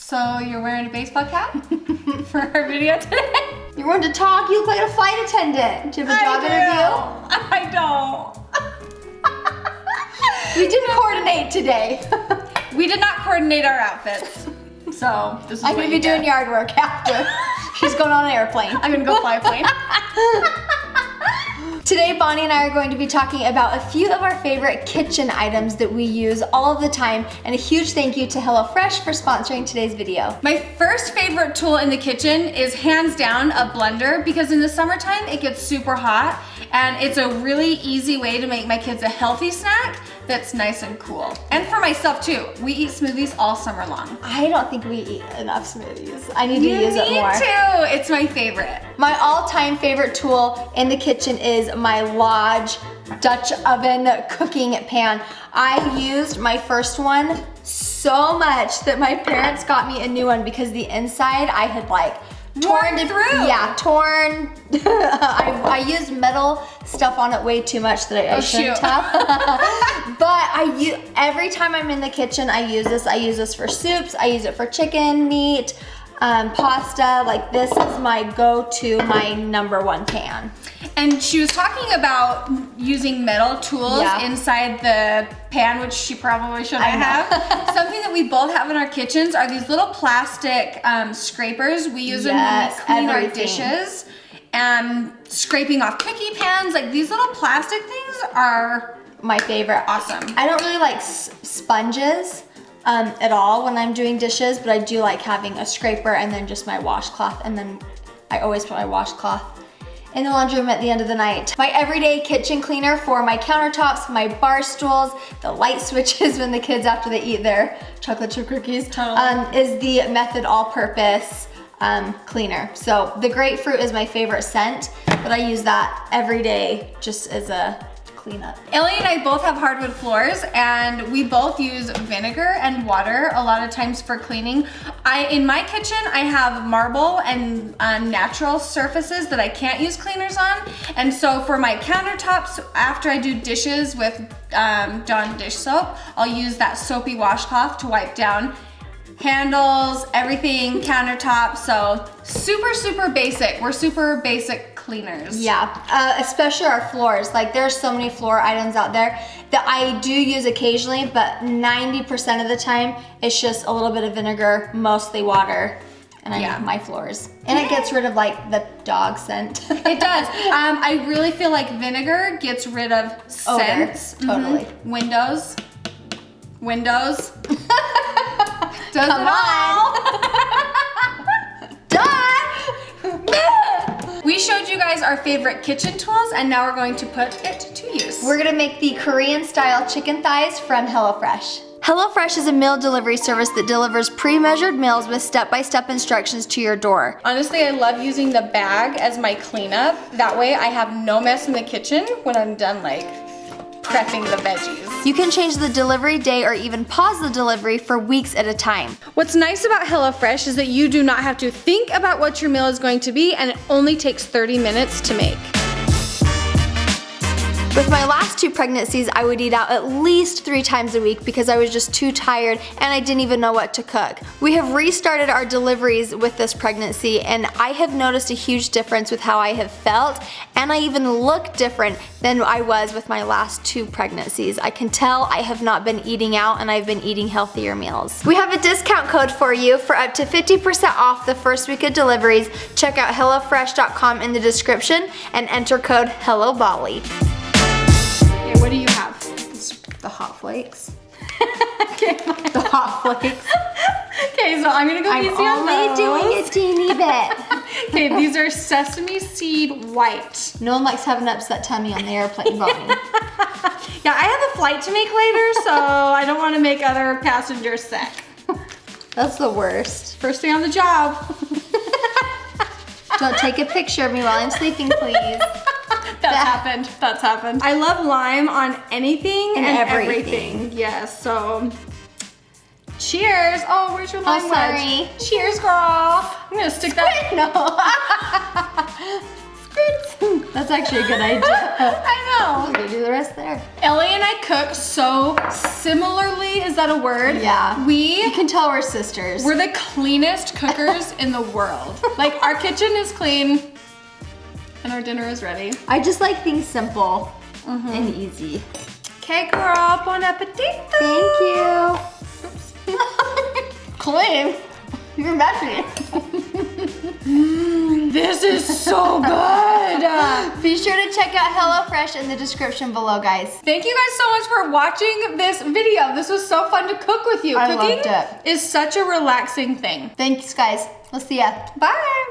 So you're wearing a baseball cap for our video today? You wanted to talk? You look like a flight attendant. Do you have a job interview? I don't. We didn't coordinate today. We did not coordinate our outfits. So this is I'm gonna be doing yard work after. She's going on an airplane. I'm gonna go fly a plane. Today, Bonnie and I are going to be talking about a few of our favorite kitchen items that we use all of the time, and a huge thank you to HelloFresh for sponsoring today's video. My first favorite tool in the kitchen is hands down a blender, because in the summertime it gets super hot and it's a really easy way to make my kids a healthy snack that's nice and cool. And for myself too. We eat smoothies all summer long. I don't think we eat enough smoothies. I need to use it more. Me too. It's my favorite. My all-time favorite tool in the kitchen is my Lodge Dutch oven cooking pan. I used my first one so much that my parents got me a new one because the inside I had like torn through. Yeah, torn. I used metal stuff on it way too much that I shouldn't have. But every time I'm in the kitchen, I use this. I use this for soups. I use it for chicken, meat, pasta. Like, this is my go-to, my #1 pan. And she was talking about using metal tools inside the pan, which she probably shouldn't have. Something that we both have in our kitchens are these little plastic scrapers. We use them when we clean our dishes. And scraping off cookie pans, like these little plastic things are my favorite. Awesome. I don't really like sponges at all when I'm doing dishes, but I do like having a scraper and then just my washcloth, and then I always put my washcloth in the laundry room at the end of the night. My everyday kitchen cleaner for my countertops, my bar stools, the light switches when the kids, after they eat their chocolate chip cookies, is the Method all-purpose cleaner. So the grapefruit is my favorite scent, but I use that every day just as a cleanup. Ellie and I both have hardwood floors, and we both use vinegar and water a lot of times for cleaning. In my kitchen, I have marble and natural surfaces that I can't use cleaners on. And so for my countertops, after I do dishes with Dawn dish soap, I'll use that soapy washcloth to wipe down handles, everything, countertops. So super, super basic. We're super basic cleaners. Yeah, especially our floors. Like, there's so many floor items out there that I do use occasionally, but 90% of the time it's just a little bit of vinegar, mostly water, and I make my floors. And it gets rid of like the dog scent. It does. I really feel like vinegar gets rid of scents. Totally. Windows. Does Come it all. We showed you guys our favorite kitchen tools, and now we're going to put it to use. We're gonna make the Korean style chicken thighs from HelloFresh. HelloFresh is a meal delivery service that delivers pre-measured meals with step-by-step instructions to your door. Honestly, I love using the bag as my cleanup. That way I have no mess in the kitchen when I'm done like prepping the veggies. You can change the delivery day or even pause the delivery for weeks at a time. What's nice about HelloFresh is that you do not have to think about what your meal is going to be, and it only takes 30 minutes to make. With my last 2 pregnancies, I would eat out at least 3 times a week because I was just too tired and I didn't even know what to cook. We have restarted our deliveries with this pregnancy, and I have noticed a huge difference with how I have felt, and I even look different than I was with my last 2 pregnancies. I can tell I have not been eating out, and I've been eating healthier meals. We have a discount code for you for up to 50% off the first week of deliveries. Check out HelloFresh.com in the description and enter code HelloBollie. What do you have? The Hot Flakes. Okay. The Hot Flakes. Okay, so I'm gonna go easy on those. I'm only doing a teeny bit. Okay, these are sesame seed white. No one likes having an upset tummy on the airplane, Bonnie. Yeah, I have a flight to make later, so I don't want to make other passengers sick. That's the worst. First day on the job. Don't take a picture of me while I'm sleeping, please. That's happened. I love lime on anything and everything. Yes, so cheers. Oh, where's your lime wedge? Sorry. Cheers, girl. I'm gonna stick that. No. That's actually a good idea. I know. I'm gonna do the rest there. Ellie and I cook so similarly. Is that a word? Yeah. You We can tell we're sisters. we're the cleanest cookers in the world. Like our kitchen is clean and our dinner is ready. I just like things simple and easy. Okay, girl, bon appetit. Thank you. Clean. You're messy. This is so good. Be sure to check out HelloFresh in the description below, guys. Thank you guys so much for watching this video. This was so fun to cook with you. I Cooking loved it. is such a relaxing thing. Thanks, guys. We'll see ya. Bye.